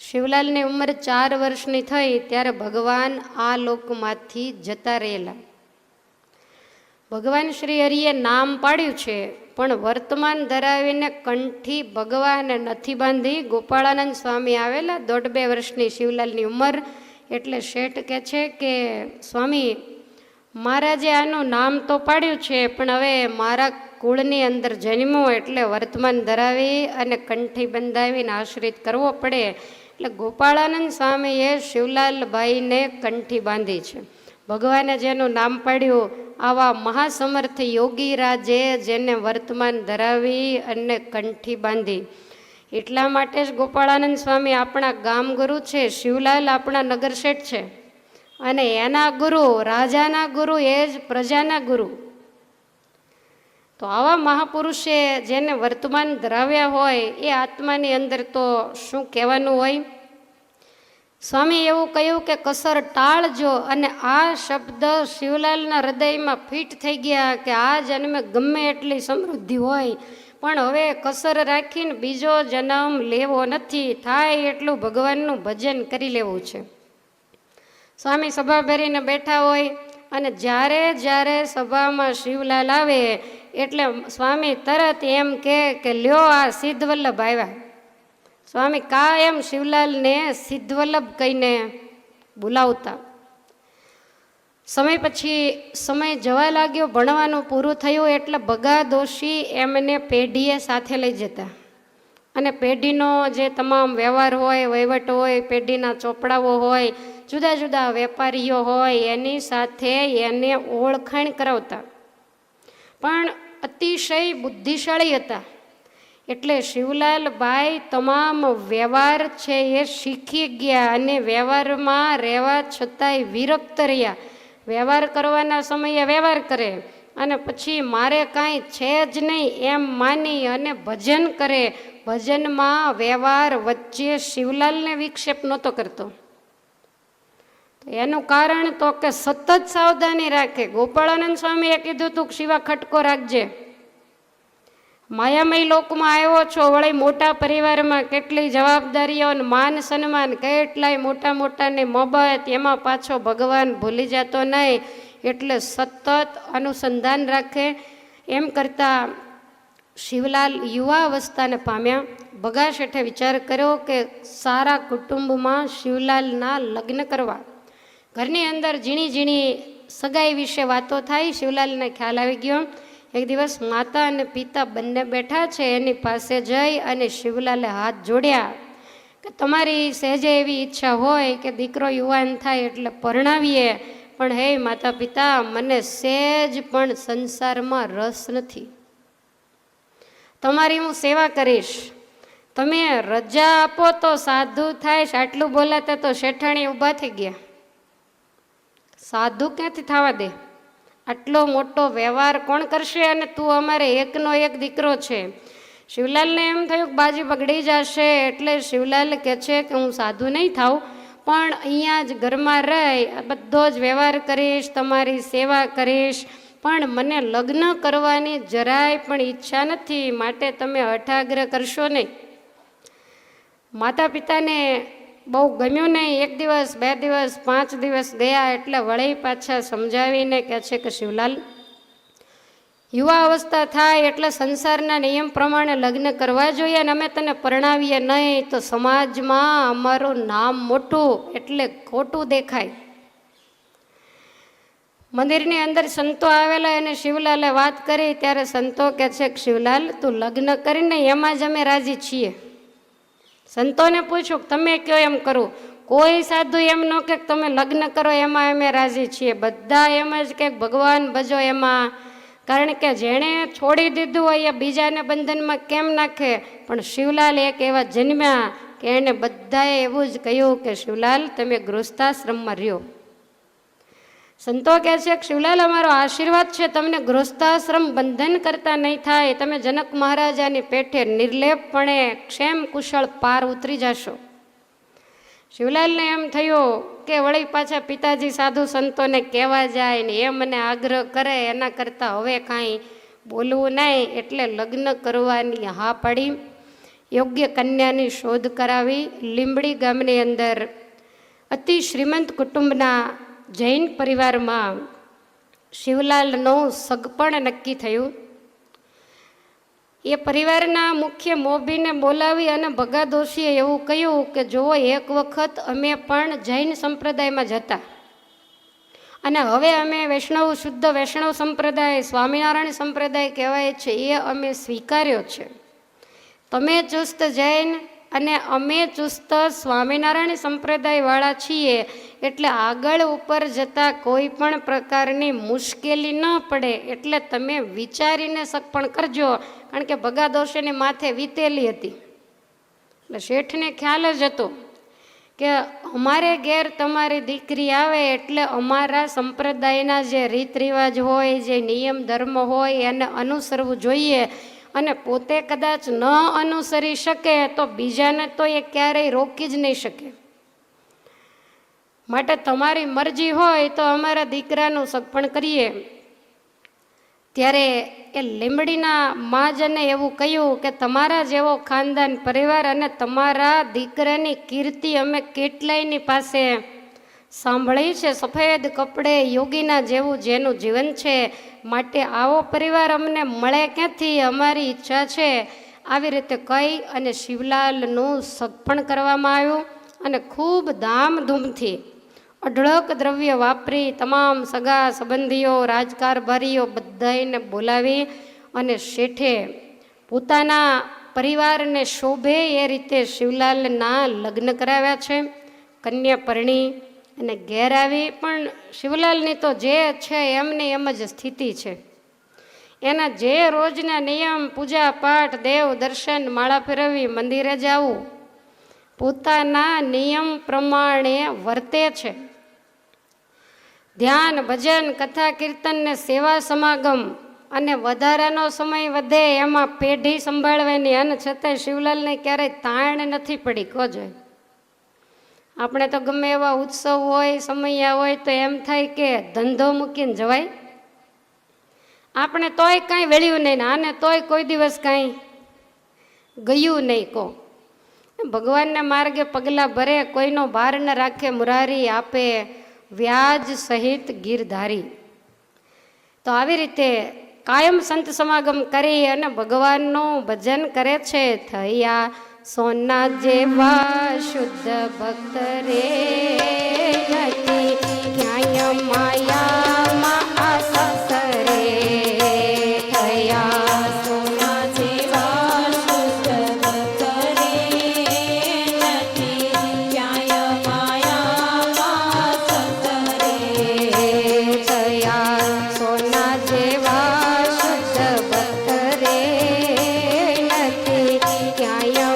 શિવલાલની ઉંમર 4 વર્ષની થઈ ત્યારે ભગવાન આ લોકમાંથી જતા રહેલા. ભગવાન શ્રી હરિએ નામ પાડ્યું છે, પણ વર્તમાન ધરાવીને કંઠી ભગવાને નથી બાંધી. ગોપાળાનંદ સ્વામી આવેલા 1.5-2 વર્ષની શિવલાલની ઉંમર. એટલે શેઠ કહે છે કે સ્વામી, મહારાજે આનું નામ તો પાડ્યું છે, પણ હવે મારા કુળની અંદર જન્મો એટલે વર્તમાન ધરાવી અને કંઠી બંધાવીને આશ્રિત કરવો પડે. એટલે ગોપાળાનંદ સ્વામીએ શિવલાલભાઈને કંઠી બાંધી છે. ભગવાને જેનું નામ પાડ્યું, આવા મહાસમર્થ યોગી રાજે જેને વર્તમાન ધરાવી અને કંઠી બાંધી. એટલા માટે જ ગોપાળાનંદ સ્વામી આપણા ગામ ગુરુ છે, શિવલાલ આપણા નગર શેઠ છે, અને એના ગુરુ, રાજાના ગુરુ એ જ પ્રજાના ગુરુ. તો આવા મહાપુરુષે જેને વર્તમાન ધરાવ્યા હોય એ આત્માની અંદર તો શું કહેવાનું હોય. સ્વામી એવું કહ્યું કે કસર ટાળજો, અને આ શબ્દ શિવલાલના હૃદયમાં ફિટ થઈ ગયા કે આ જન્મે ગમે એટલી સમૃદ્ધિ હોય પણ હવે કસર રાખીને બીજો જન્મ લેવો નથી, થાય એટલું ભગવાનનું ભજન કરી લેવું છે. સ્વામી સભા ભરીને બેઠા હોય અને જ્યારે જ્યારે સભામાં શિવલાલ આવે એટલે સ્વામી તરત એમ કે લ્યો આ સિદ્ધવલ્લભ આવ્યા. સ્વામી કાયમ શિવલાલને સિદ્ધવલ્લભ કહીને બોલાવતા. સમય પછી સમય જવા લાગ્યો, ભણવાનું પૂરું થયું એટલે ભગા દોશી એમને પેઢીએ સાથે લઈ જતા અને પેઢીનો જે તમામ વ્યવહાર હોય, વહીવટ હોય, પેઢીના ચોપડાઓ હોય, જુદા જુદા વેપારીઓ હોય એની સાથે એને ઓળખાણ કરાવતા. પણ અતિશય બુદ્ધિશાળી હતા એટલે શિવલાલભાઈ તમામ વ્યવહાર છે એ શીખી ગયા અને વ્યવહારમાં રહેવા છતાંય વિરક્ત રહ્યા. વ્યવહાર કરવાના સમયે વ્યવહાર કરે અને પછી મારે કાંઈ છે જ નહીં એમ માની અને ભજન કરે. ભજનમાં વ્યવહાર વચ્ચે શિવલાલને વિક્ષેપ નહોતો કરતો. એનું કારણ તો કે સતત સાવધાની રાખે. ગોપાળાનંદ સ્વામીએ કીધું તું શિવા ખટકો રાખજે, માયામય લોકમાં આવ્યો છો, વળી મોટા પરિવારમાં કેટલી જવાબદારીઓ, માન સન્માન, કેટલાય મોટા મોટાની મોહબત, એમાં પાછો ભગવાન ભૂલી જતો નહીં, એટલે સતત અનુસંધાન રાખે. એમ કરતાં શિવલાલ યુવા અવસ્થાને પામ્યા. ભગા શેઠે વિચાર કર્યો કે સારા કુટુંબમાં શિવલાલના લગ્ન કરવા. ઘરની અંદર ઝીણી ઝીણી સગાઈ વિશે વાતો થાય. શિવલાલને ખ્યાલ આવી ગયો. એક દિવસ માતા અને પિતા બંને બેઠા છે, એની પાસે જઈ અને શિવલાલે હાથ જોડ્યા કે તમારી સહેજે એવી ઈચ્છા હોય કે દીકરો યુવાન થાય એટલે પરણાવીએ, પણ હે માતા પિતા, મને સહેજ પણ સંસારમાં રસ નથી. તમારી હું સેવા કરીશ, તમે રજા આપો તો સાધુ થાય, આટલું બોલાતા તો શેઠાણી ઊભા થઈ ગયા. સાધુ ક્યાંથી થવા દે? આટલો મોટો વ્યવહાર કોણ કરશે? અને તું અમારે એકનો એક દીકરો છે. શિવલાલને એમ થયું કે બાજી બગડી જશે, એટલે શિવલાલ કહે છે કે હું સાધુ નહીં થાઉં, પણ અહીંયા જ ઘરમાં રહી બધો જ વ્યવહાર કરીશ, તમારી સેવા કરીશ, પણ મને લગ્ન કરવાની જરાય પણ ઈચ્છા નથી, માટે તમે હઠાગ્રહ કરશો નહીં. માતા પિતાને બહુ ગમ્યું નહીં. 1 દિવસ 2 દિવસ 5 દિવસ ગયા એટલે વળી પાછા સમજાવીને કહે છે કે શિવલાલ, યુવા અવસ્થા થાય એટલે સંસારના નિયમ પ્રમાણે લગ્ન કરવા જોઈએ, અને અમે તને પરણાવીએ નહીં તો સમાજમાં અમારું નામ મોટું એટલે ખોટું દેખાય. મંદિરની અંદર સંતો આવેલા એને શિવલાલે વાત કરી ત્યારે સંતો કહે છે કે શિવલાલ, તું લગ્ન કરીને એમાં જ અમે રાજી છીએ. સંતોને પૂછ્યું તમે કયો એમ કરું? કોઈ સાધુ એમ ન કે તમે લગ્ન કરો એમાં અમે રાજી છીએ. બધા એમ જ કે ભગવાન ભજો એમાં. કારણ કે જેણે છોડી દીધું હોય એ બીજાને બંધનમાં કેમ નાખે? પણ શિવલાલ એક એવા જન્મ્યા કે એને બધાએ એવું જ કહ્યું કે શિવલાલ તમે ગૃહસ્થાશ્રમમાં રહ્યો. સંતો કહે છે કે શિવલાલ અમારો આશીર્વાદ છે, તમને ગૃહસ્થાશ્રમ બંધન કરતા નહીં થાય, તમે જનક મહારાજાની પેઠે નિર્લેપપણે ક્ષેમ કુશળ પાર ઉતરી જશો. શિવલાલને એમ થયું કે વળી પાછા પિતાજી સાધુ સંતોને કહેવા જાય ને એ મને આગ્રહ કરે, એના કરતાં હવે કાંઈ બોલવું નહીં, એટલે લગ્ન કરવાની હા પાડી. યોગ્ય કન્યાની શોધ કરાવી. લીંબડી ગામની અંદર અતિ શ્રીમંત કુટુંબના જૈન પરિવારમાં શિવલાલનું સગપણ નક્કી થયું. એ પરિવારના મુખ્ય મોભીને બોલાવી અને ભગાદોશીએ એવું કહ્યું કે જુઓ, એક વખત અમે પણ જૈન સંપ્રદાયમાં જતા અને હવે અમે વૈષ્ણવ શુદ્ધ વૈષ્ણવ સંપ્રદાય સ્વામિનારાયણ સંપ્રદાય કહેવાય છે એ અમે સ્વીકાર્યો છે. તમે ચુસ્ત જૈન અને અમે ચુસ્ત સ્વામિનારાયણ સંપ્રદાયવાળા છીએ, એટલે આગળ ઉપર જતાં કોઈ પણ પ્રકારની મુશ્કેલી ન પડે, એટલે તમે વિચારીને સગપણ કરજો. કારણ કે ભગાદોશીની માથે વીતેલી હતી એટલે શેઠને ખ્યાલ જ હતો કે અમારે ઘેર તમારી દીકરી આવે એટલે અમારા સંપ્રદાયના જે રીત રિવાજ હોય, જે નિયમ ધર્મ હોય એને અનુસરવું જોઈએ, અને પોતે કદાચ ન અનુસરી શકે તો બીજાને તો એ ક્યારેય રોકી જ નહીં શકે. માટે તમારી મરજી હોય તો અમારા દીકરાનું સગપણ કરીએ. ત્યારે એ લીંબડીના મહાજને એવું કહ્યું કે તમારા જેવો ખાનદાન પરિવાર અને તમારા દીકરાની કીર્તિ અમે કેટલાયની પાસે સાંભળી છે. સફેદ કપડે યોગીના જેવું જેનું જીવન છે, માટે આવો પરિવાર અમને મળે ક્યાંથી? અમારી ઈચ્છા છે. આવી રીતે કહી અને શિવલાલનું સગપણ કરવામાં આવ્યું અને ખૂબ ધામધૂમથી અઢળક દ્રવ્ય વાપરી તમામ સગા સંબંધીઓ રાજકારભારીઓ બધાને બોલાવી અને શેઠે પોતાના પરિવારને શોભે એ રીતે શિવલાલના લગ્ન કરાવ્યા છે. કન્યા પરણી અને ઘેર આવી, પણ શિવલાલની તો જે છે એમની એમ જ સ્થિતિ છે. એના જે રોજના નિયમ પૂજા પાઠ દેવ દર્શન માળા ફેરવી મંદિરે જવું પોતાના નિયમ પ્રમાણે વર્તે છે. ધ્યાન ભજન કથા કીર્તન ને સેવા સમાગમ અને વધારાનો સમય વધે એમાં પેઢી સંભાળવાની, અને છતાંય શિવલાલને ક્યારેય તાણ નથી પડી. કોજો આપણે તો ગમે એવા ઉત્સવ હોય સમયા હોય તો એમ થાય કે ધંધો મૂકીને જવાય, આપણે તોય કાંઈ વેળ્યું નહીં ને આને તોય કોઈ દિવસ કાંઈ ગયું નહીં. કહો ભગવાનના માર્ગે પગલાં ભરે, કોઈનો ભાર ન રાખે, મુરારી આપે વ્યાજ સહિત ગીરધારી. તો આવી રીતે કાયમ સંત સમાગમ કરી અને ભગવાનનું ભજન કરે છે. થયા સોના જેવા શુદ્ધ ભક્ત રે નથી, ન્યાય માયામાં આસક્ત રે. થયા સોના જેવા શુદ્ધ ભક્ત રે નથી, ન્યાય માયામાં આસક્ત રે. થયા સોના જેવા શુદ્ધ ભક્ત રે નથી, ન્યાય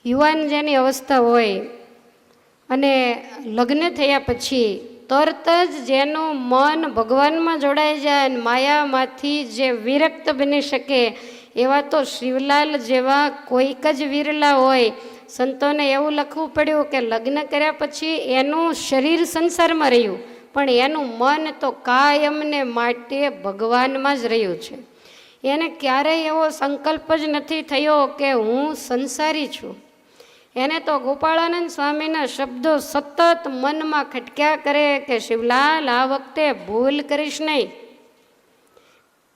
યુવાન જેની અવસ્થા હોય અને લગ્ન થયા પછી તરત જ જેનું મન ભગવાનમાં જોડાઈ જાય અને માયામાંથી જે વિરક્ત બની શકે એવા તો શિવલાલ જેવા કોઈક જ વિરલા હોય. સંતોને એવું લખવું પડ્યું કે લગ્ન કર્યા પછી એનું શરીર સંસારમાં રહ્યું પણ એનું મન તો કાયમને માટે ભગવાનમાં જ રહ્યું છે. એને ક્યારેય એવો સંકલ્પ જ નથી થયો કે હું સંસારી છું. એને તો ગોપાળાનંદ સ્વામીના શબ્દો સતત મનમાં ખટક્યા કરે કે શિવલાલ આ વખતે ભૂલ કરીશ નહીં,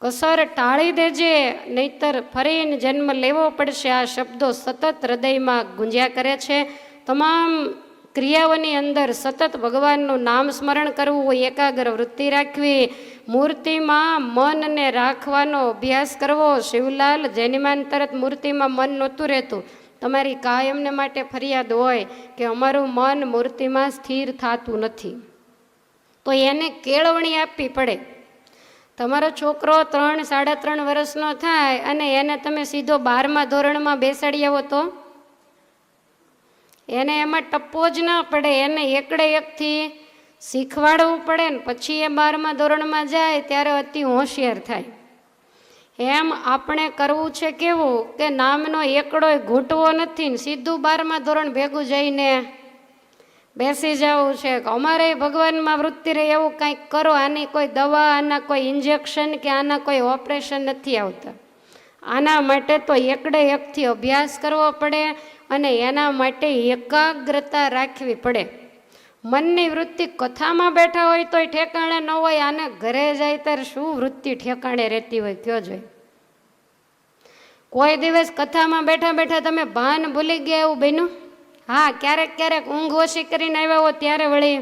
કસર ટાળી દેજે, નહીતર ફરીને જન્મ લેવો પડશે. આ શબ્દો સતત હૃદયમાં ગુંજ્યા કરે છે. તમામ ક્રિયાઓની અંદર સતત ભગવાનનું નામ સ્મરણ કરવું, એકાગ્ર વૃત્તિ રાખવી, મૂર્તિમાં મનને રાખવાનો અભ્યાસ કરવો. શિવલાલ જૈનમાન તરત મૂર્તિમાં મન નહોતું રહેતું. તમારી કાયમને માટે ફરિયાદ હોય કે અમારું મન મૂર્તિમાં સ્થિર થતું નથી, તો એને કેળવણી આપવી પડે. તમારો છોકરો 3-3.5 વર્ષનો થાય અને એને તમે સીધો 12મા ધોરણમાં બેસાડી આવો તો એને એમાં ટપ્પો જ ના પડે. એને એકડે એકથી શીખવાડવું પડે ને પછી એ 12મા ધોરણમાં જાય ત્યારે અતિ હોશિયાર થાય. એમ આપણે કરવું છે કેવું કે નામનો એકડો ઘૂંટવો નથી ને સીધું 12મા ધોરણ ભેગું જઈને બેસી જવું છે કે અમારે ભગવાનમાં વૃત્તિ રહે એવું કંઈક કરો. આની કોઈ દવા, આના કોઈ ઇન્જેક્શન કે આના કોઈ ઓપરેશન નથી આવતા. આના માટે તો એકડે એકથી અભ્યાસ કરવો પડે અને એના માટે એકાગ્રતા રાખવી પડે. મનની વૃત્તિ કથામાં બેઠા હોય તોય ઠેકાણે ન હોય, આને ઘરે જાય ત્યારે શું વૃત્તિ ઠેકાણે રહેતી હોય કયો જોઈએ. કોઈ દિવસ કથામાં બેઠા બેઠા તમે ભાન ભૂલી ગયા એવું બન્યું? હા, ક્યારેક ક્યારેક ઊંઘ ઓછી કરીને આવ્યા હો ત્યારે વળી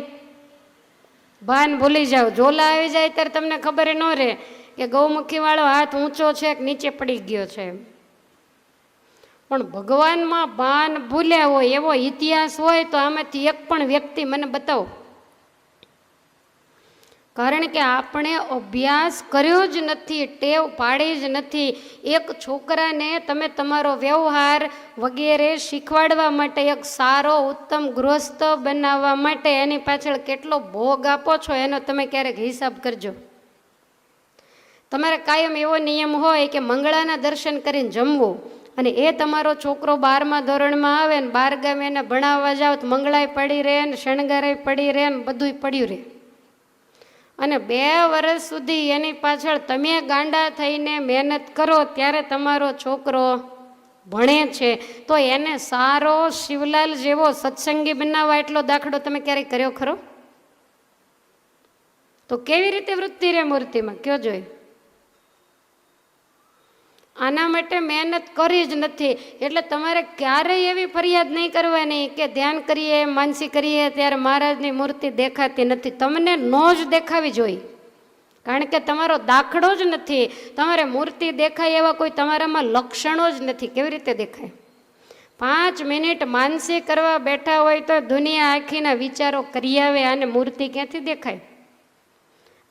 ભાન ભૂલી જાઓ. ઝોલા આવી જાય ત્યારે તમને ખબર ન રહે કે ગૌમુખીવાળો હાથ ઊંચો છે કે નીચે પડી ગયો છે. પણ ભગવાનમાં ભાન ભૂલ્યા હોય એવો ઇતિહાસ હોય તો આમાંથી એક પણ વ્યક્તિ મને બતાવો. કારણ કે આપણે અભ્યાસ કર્યો જ નથી, ટેવ પાડી જ નથી. એક છોકરાને તમે તમારો વ્યવહાર વગેરે શીખવાડવા માટે, એક સારો ઉત્તમ ગૃહસ્થ બનાવવા માટે એની પાછળ કેટલો ભોગ આપો છો એનો તમે ક્યારેક હિસાબ કરજો. તમારે કાયમ એવો નિયમ હોય કે મંગળાના દર્શન કરીને જમવું, અને એ તમારો છોકરો 12મા ધોરણમાં આવે ને 12 ગામે એને ભણાવવા જાઓ તો મંગળાય પડી રહે ને શણગારાય પડી રહે ને બધુંય પડ્યું રહે. અને 2 વર્ષ સુધી એની પાછળ તમે ગાંડા થઈને મહેનત કરો ત્યારે તમારો છોકરો ભણે છે. તો એને સારો શિવલાલ જેવો સત્સંગી બનાવવા એટલો દાખલો તમે ક્યારેય કર્યો ખરો? તો કેવી રીતે વૃત્તિ રહે મૂર્તિમાં કયો જોઈએ? આના માટે મહેનત કરી જ નથી. એટલે તમારે ક્યારેય એવી ફરિયાદ નહીં કરવાની કે ધ્યાન કરીએ, માનસી કરીએ ત્યારે મહારાજની મૂર્તિ દેખાતી નથી. તમને નો જ દેખાવી જોઈએ, કારણ કે તમારો દાખલો જ નથી. તમારે મૂર્તિ દેખાય એવા કોઈ તમારામાં લક્ષણો જ નથી. કેવી રીતે દેખાય? 5 મિનિટ માનસી કરવા બેઠા હોય તો દુનિયા આખીના વિચારો કરી આવે, અને મૂર્તિ ક્યાંથી દેખાય?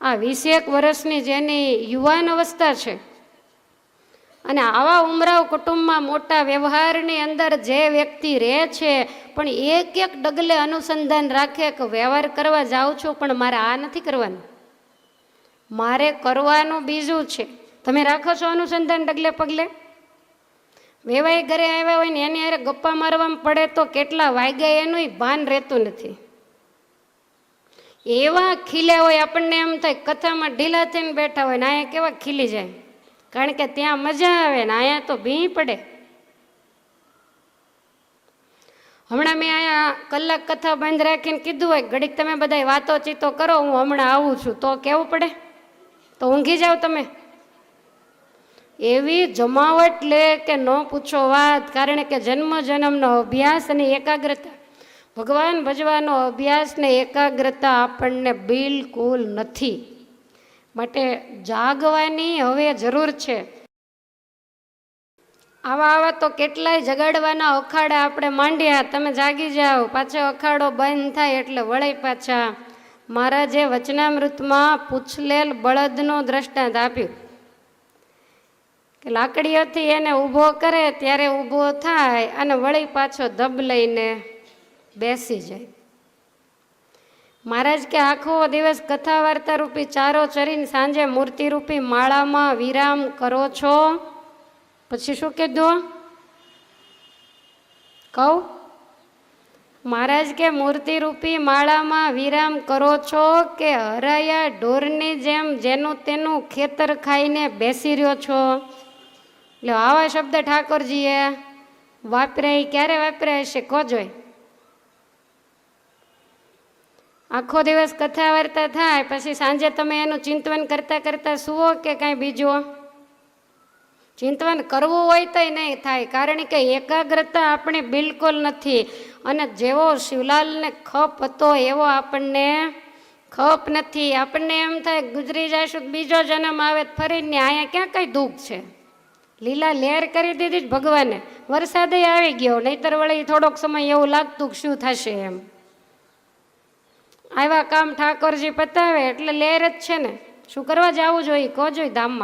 આ 21 વર્ષની જેની યુવાન અવસ્થા છે અને આવા ઉમરાવ કુટુંબમાં મોટા વ્યવહારની અંદર જે વ્યક્તિ રહે છે, પણ એક ડગલે અનુસંધાન રાખે કે વ્યવહાર કરવા જાઉં છું પણ મારે આ નથી કરવાનું, મારે કરવાનું બીજું છે. તમે રાખો છો અનુસંધાન ડગલે પગલે? વેવાઈ ઘરે આવ્યા હોય ને એની હારે ગપ્પા મારવામાં પડે તો કેટલા વાગ્યા એનું ભાન રહેતું નથી. એવા ખીલ્યા હોય, આપણને એમ થાય કથામાં ઢીલા થઈને બેઠા હોય ને અહીંયા કેવા ખીલી જાય, કારણ કે ત્યાં મજા આવે ને અહીંયા તો ભી પડે. હમણાં મેં અહીંયા કલાક કથા બંધ રાખીને કીધું હોય ઘડીક તમે બધા વાતો ચીતો કરો, હું હમણાં આવું છું, તો કેવું પડે? તો ઊંઘી જાઓ તમે. એવી જમાવટ લે કે ન પૂછો વાત. કારણ કે જન્મ જન્મનો અભ્યાસ અને એકાગ્રતા, ભગવાન ભજવાનો અભ્યાસ ને એકાગ્રતા આપણને બિલકુલ નથી. માટે જાગવાની હવે જરૂર છે. આવા તો કેટલાય જગાડવાના અખાડા આપણે માંડ્યા, તમે જાગી જાઓ, પાછો અખાડો બંધ થાય એટલે વળે પાછા. મહારાજે વચનામૃતમાં પૂછલેલ બળદનો દ્રષ્ટાંત આપ્યું કે લાકડીઓથી એને ઊભો કરે ત્યારે ઊભો થાય અને વળી પાછો ધબ લઈને બેસી જાય. મહારાજ કે આખો દિવસ કથા વાર્તા રૂપી ચારો ચરીને સાંજે મૂર્તિરૂપી માળામાં વિરામ કરો છો. પછી શું કીધું કહું? મહારાજ કે મૂર્તિરૂપી માળામાં વિરામ કરો છો કે હરાયા ઢોરની જેમ જેનું તેનું ખેતર ખાઈને બેસી રહ્યો છો? એટલે આવા શબ્દ ઠાકોરજીએ વાપર્યા. ક્યારે વાપર્યા હશે કહો જોઈ? આખો દિવસ કથા વાર્તા થાય પછી સાંજે તમે એનું ચિંતન કરતા કરતા સુવો કે કાંઈ બીજું? ચિંતન કરવું હોય તોય નહીં થાય, કારણ કે એકાગ્રતા આપણે બિલકુલ નથી. અને જેવો શિવલાલને ખપ હતો એવો આપણને ખપ નથી. આપણને એમ થાય ગુજરી જઈશું બીજો જન્મ આવે ફરીને, અહીંયા ક્યાં કઈ દુઃખ છે? લીલા લહેર કરી દીધી જ ભગવાને, વરસાદે આવી ગયો, નહીતર વળી થોડોક સમય એવું લાગતું કે શું થશે એમ. આવા કામ ઠાકોરજી પતાવે એટલે લહેર જ છે ને. શું કરવા જવું જોઈએ કહો જોઈ ધામમાં?